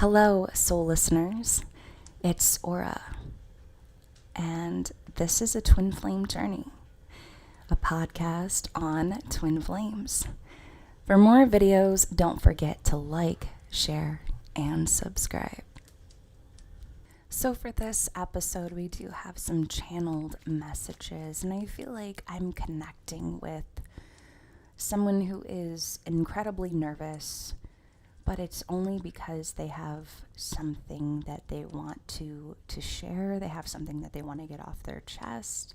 Hello, soul listeners. It's Aura, and this is a Twin Flame Journey, a podcast on twin flames. For more videos, don't forget to like, share, and subscribe. So for this episode, we do have some channeled messages, and I feel like I'm connecting with someone who is incredibly nervous, but it's only because they have something that they want to share. They have something that they want to get off their chest.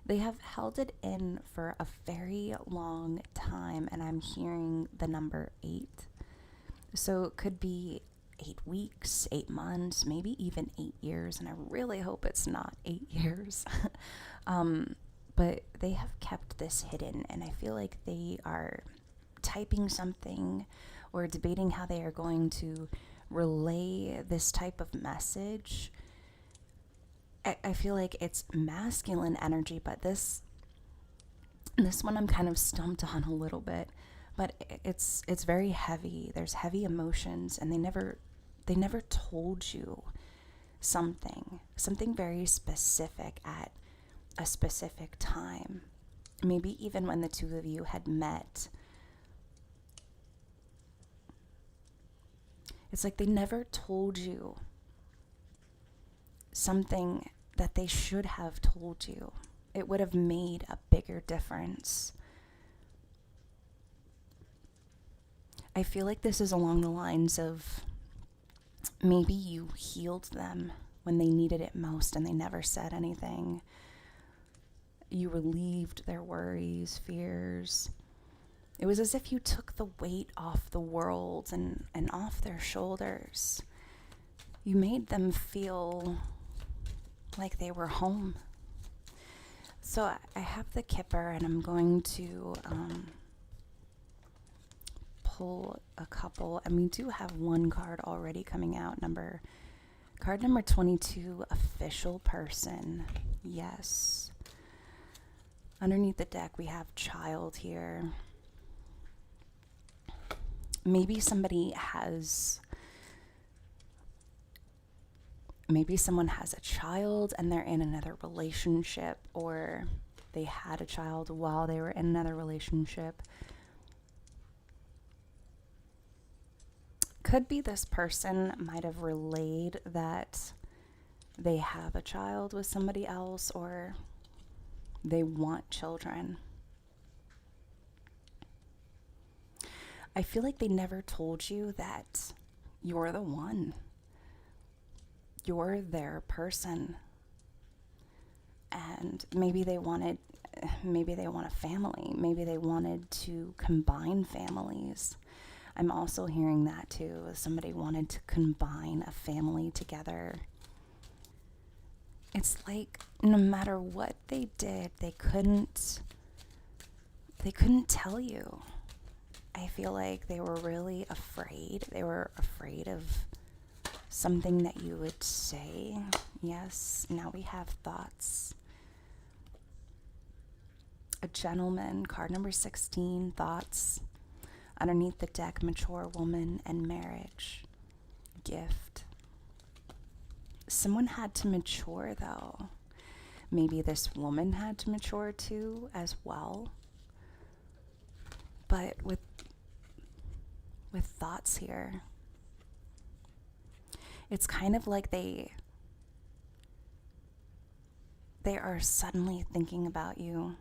They have held it in for a very long time, and I'm hearing the number 8. So it could be 8 weeks, 8 months, maybe even 8 years, and I really hope it's not 8 years. But they have kept this hidden, and I feel like they are typing something or debating how they are going to relay this type of message. I feel like it's masculine energy, but this one I'm kind of stumped on a little bit. But it's very heavy. There's heavy emotions, and they never told you something very specific at a specific time. Maybe even when the two of you had met. It's like they never told you something that they should have told you. It would have made a bigger difference. I feel like this is along the lines of maybe you healed them when they needed it most and they never said anything. You relieved their worries, fears. It was as if you took the weight off the world and off their shoulders. You made them feel like they were home. So I have the Kipper, and I'm going to pull a couple, and we do have one card already coming out. Card number 22, official person. Yes. Underneath the deck, we have child here. Maybe someone has a child and they're in another relationship, or they had a child while they were in another relationship. Could be this person might have relayed that they have a child with somebody else, or they want children. I feel like they never told you that you're the one. You're their person. And maybe they want a family. Maybe they wanted to combine families. I'm also hearing that too. Somebody wanted to combine a family together. It's like no matter what they did, they couldn't tell you. I feel like they were really afraid. They were afraid of something that you would say. Yes, now we have thoughts. A gentleman, card number 16, thoughts. Underneath the deck, mature woman and marriage. Gift. Someone had to mature though. Maybe this woman had to mature too as well. But with thoughts here, it's kind of like they are suddenly thinking about you,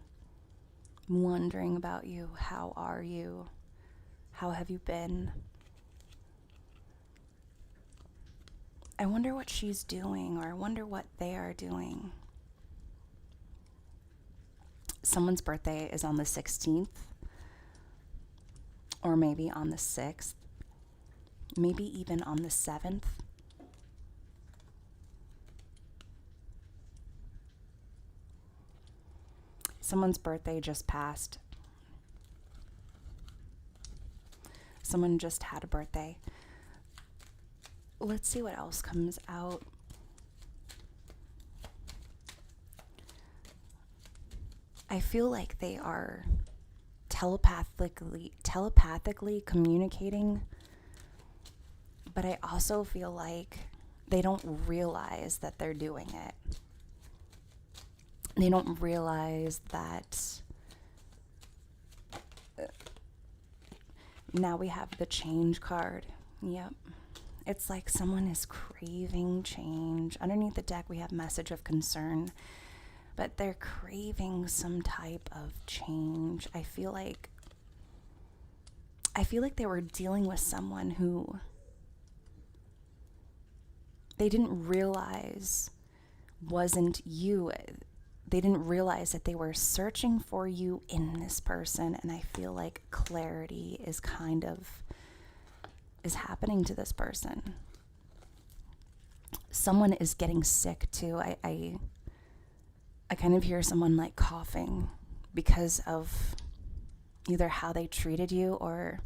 wondering about you. How are you? How have you been? I wonder what she's doing, or I wonder what they are doing. Someone's birthday is on the 16th. Or maybe on the 6th, maybe even on the 7th. Someone's birthday just passed. Someone just had a birthday. Let's see what else comes out. I feel like they are telepathically communicating, But I also feel like they don't realize that they're doing it. They don't realize that now we have the change card. Yep. It's like someone is craving change. Underneath the deck, we have message of concern, but they're craving some type of change. I feel like they were dealing with someone who they didn't realize wasn't you. They didn't realize that they were searching for you in this person, and I feel like clarity is happening to this person. Someone is getting sick too. I kind of hear someone like coughing because of either how they treated you or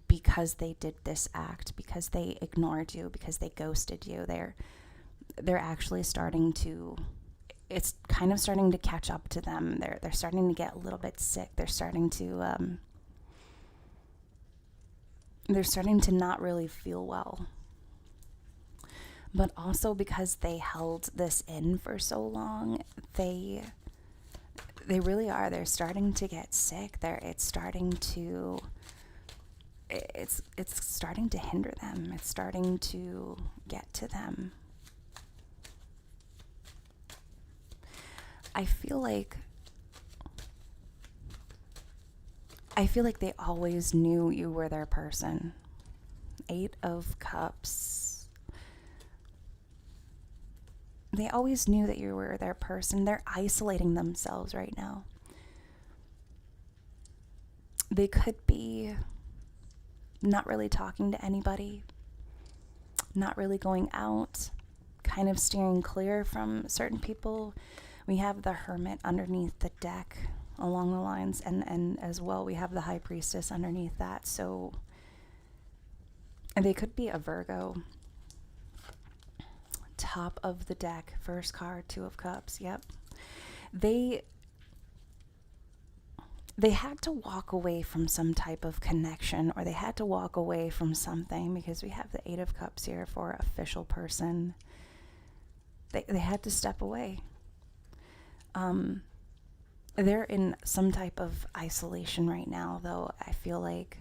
because they did this act, because they ignored you, because they ghosted you. They're actually starting to, it's kind of starting to catch up to them. They're starting to get a little bit sick. They're starting to not really feel well. But also because they held this in for so long, they really are. They're starting to get sick. It's starting to hinder them. It's starting to get to them. I feel like they always knew you were their person. 8 of Cups. They always knew that you were their person. They're isolating themselves right now. They could be not really talking to anybody, not really going out, kind of steering clear from certain people. We have the Hermit underneath the deck along the lines, and as well we have the High Priestess underneath that. So they could be a Virgo. Top of the deck, first card, 2 of Cups. Yep. They had to walk away from some type of connection, or they had to walk away from something, because we have the 8 of Cups here for official person. They had to step away. They're in some type of isolation right now, though, I feel like.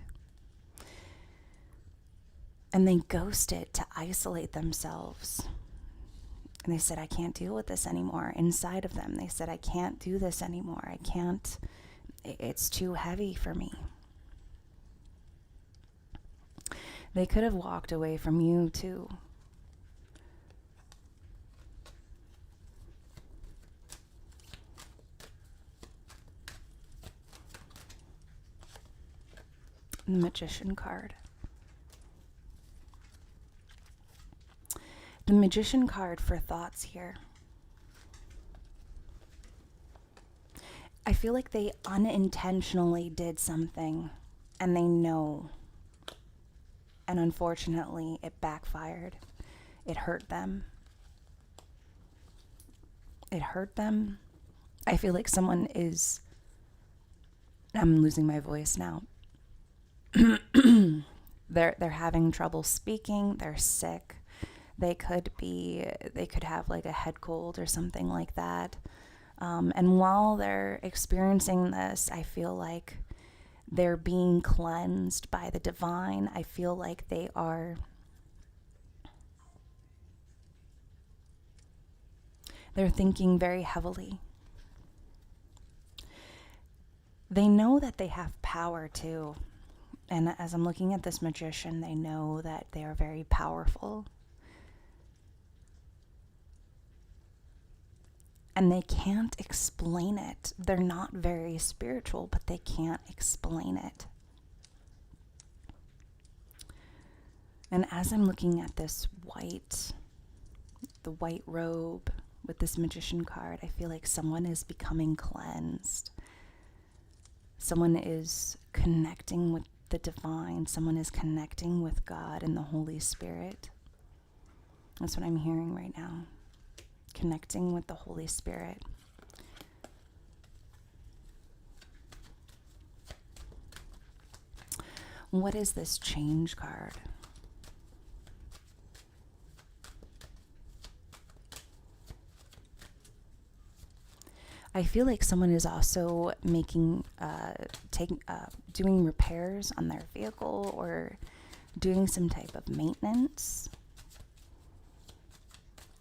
And they ghosted to isolate themselves. And they said, I can't deal with this anymore. Inside of them, they said, I can't do this anymore. I can't. It's too heavy for me. They could have walked away from you, too. The Magician card. The Magician card for thoughts here. I feel like they unintentionally did something and they know. And unfortunately, it backfired. It hurt them. It hurt them. I feel like someone is... I'm losing my voice now. They're having trouble speaking. They're sick. They could have like a head cold or something like that. And while they're experiencing this, I feel like they're being cleansed by the divine. I feel like they're thinking very heavily. They know that they have power too. And as I'm looking at this Magician, they know that they are very powerful. And they can't explain it. They're not very spiritual, but they can't explain it. And as I'm looking at this the white robe with this Magician card, I feel like someone is becoming cleansed. Someone is connecting with the divine. Someone is connecting with God and the Holy Spirit. That's what I'm hearing right now. Connecting with the Holy Spirit. What is this change card? I feel like someone is also doing repairs on their vehicle or doing some type of maintenance.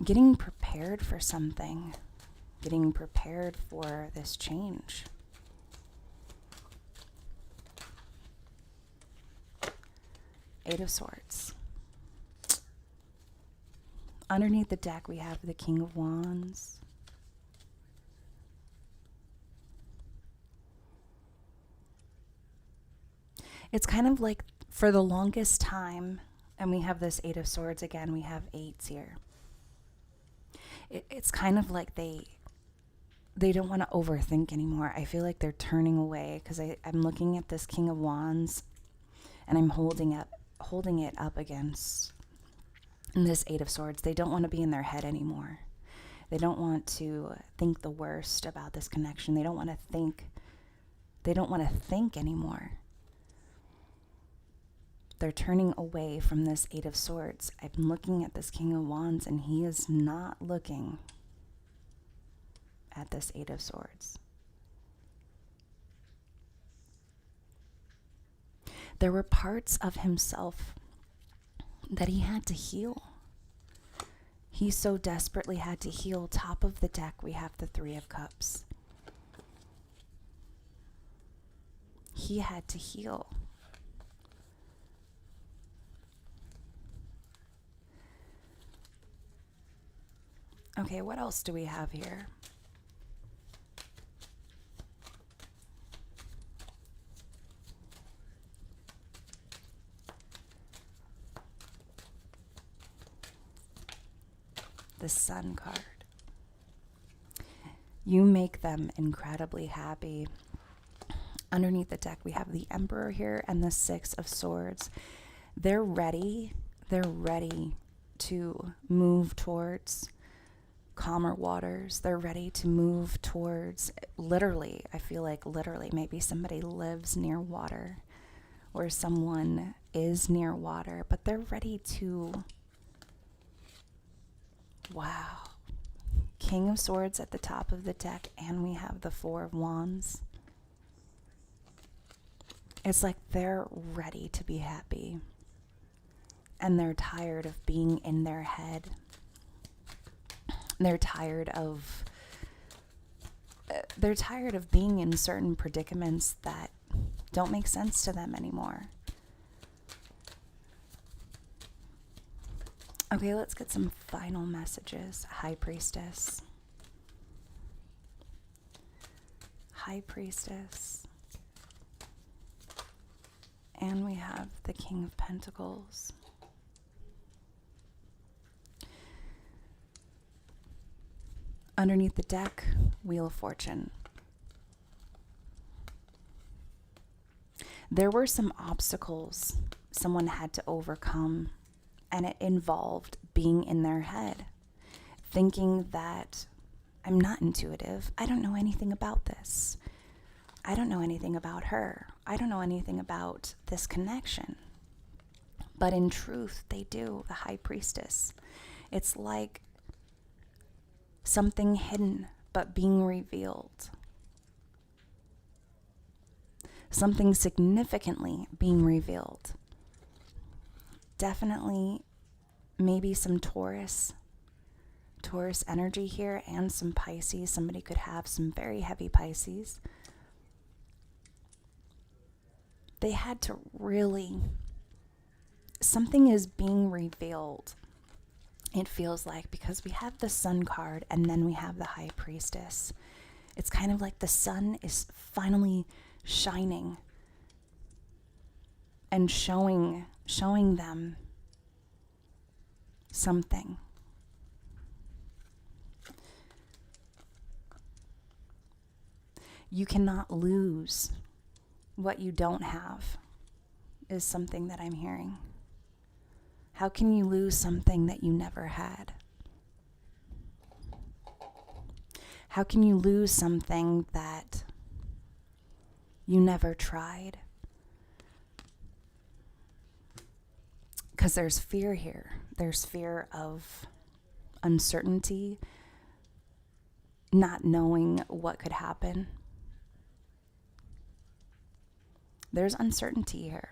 Getting prepared for something. Getting prepared for this change. Eight of Swords. Underneath the deck, we have the King of Wands. It's kind of like for the longest time, and we have this Eight of Swords again, we have eights here. It's kind of like they don't want to overthink anymore. I feel like they're turning away because I'm looking at this King of Wands and I'm holding it up against this Eight of Swords. They don't want to be in their head anymore. They don't want to think the worst about this connection. They don't want to think anymore. They're turning away from this Eight of Swords. I'm looking at this King of Wands and he is not looking at this Eight of Swords. There were parts of himself that he had to heal. He so desperately had to heal. Top of the deck, we have the Three of Cups. He had to heal. Okay, what else do we have here? The Sun card. You make them incredibly happy. Underneath the deck, we have the Emperor here and the Six of Swords. They're ready. They're ready to move towards calmer waters. They're ready to move towards, literally, I feel like literally, maybe somebody lives near water or someone is near water, but they're ready to, wow. King of Swords at the top of the deck, and we have the Four of Wands. It's like they're ready to be happy, and they're tired of being in their head. They're tired of being in certain predicaments that don't make sense to them anymore. Okay, let's get some final messages. High Priestess. High Priestess. And we have the King of Pentacles. Underneath the deck, Wheel of Fortune. There were some obstacles someone had to overcome, and it involved being in their head, thinking that I'm not intuitive. I don't know anything about this. I don't know anything about her. I don't know anything about this connection. But in truth, they do. The High Priestess. It's like something hidden but being revealed. Something significantly being revealed. Definitely maybe some Taurus energy here, and some Pisces. Somebody could have some very heavy Pisces. They had to really, something is being revealed. It feels like, because we have the Sun card and then we have the High Priestess. It's kind of like the sun is finally shining and showing them something. You cannot lose what you don't have, is something that I'm hearing. How can you lose something that you never had? How can you lose something that you never tried? Because there's fear here. There's fear of uncertainty. not knowing what could happen. There's uncertainty here.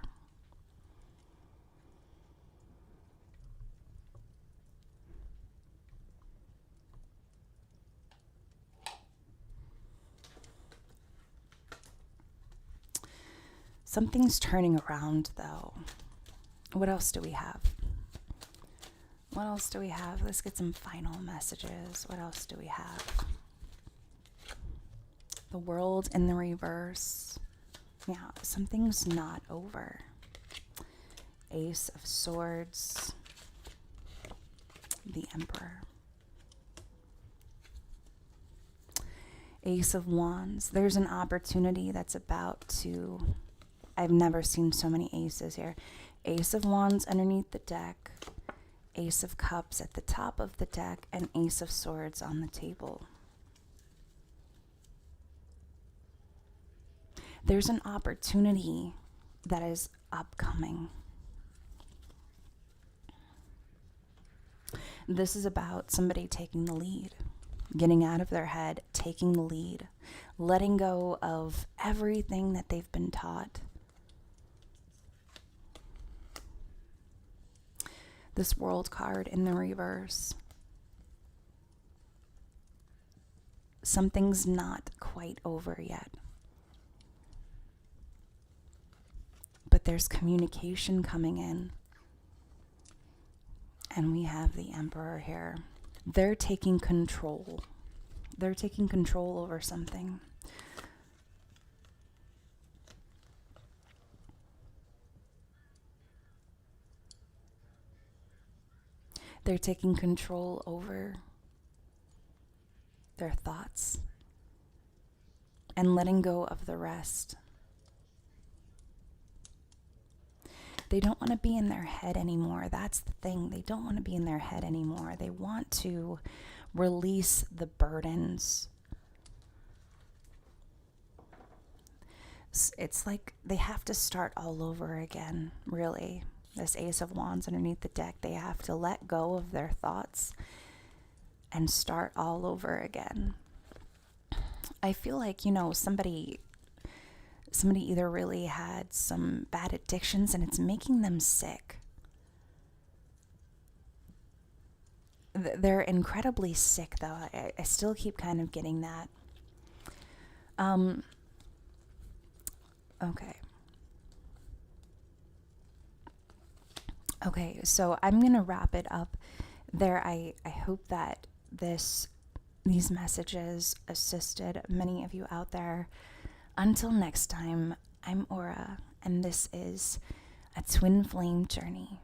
Something's turning around, though. What else do we have? What else do we have? Let's get some final messages. What else do we have? The World in the reverse. Yeah, something's not over. Ace of Swords. The Emperor. Ace of Wands. There's an opportunity that's about to... I've never seen so many aces here. Ace of Wands underneath the deck. Ace of Cups at the top of the deck. And Ace of Swords on the table. There's an opportunity that is upcoming. This is about somebody taking the lead, getting out of their head, taking the lead, letting go of everything that they've been taught. This World card in the reverse. Something's not quite over yet. But there's communication coming in. And we have the Emperor here. They're taking control. They're taking control over something. They're taking control over their thoughts and letting go of the rest. They don't want to be in their head anymore. That's the thing. They don't want to be in their head anymore. They want to release the burdens. It's like they have to start all over again, really. This Ace of Wands underneath the deck, they have to let go of their thoughts and start all over again. I feel like, somebody either really had some bad addictions and it's making them sick. They're incredibly sick, though. I still keep kind of getting that. Okay, so I'm going to wrap it up there. I hope that these messages assisted many of you out there. Until next time, I'm Aura, and this is a Twin Flame Journey.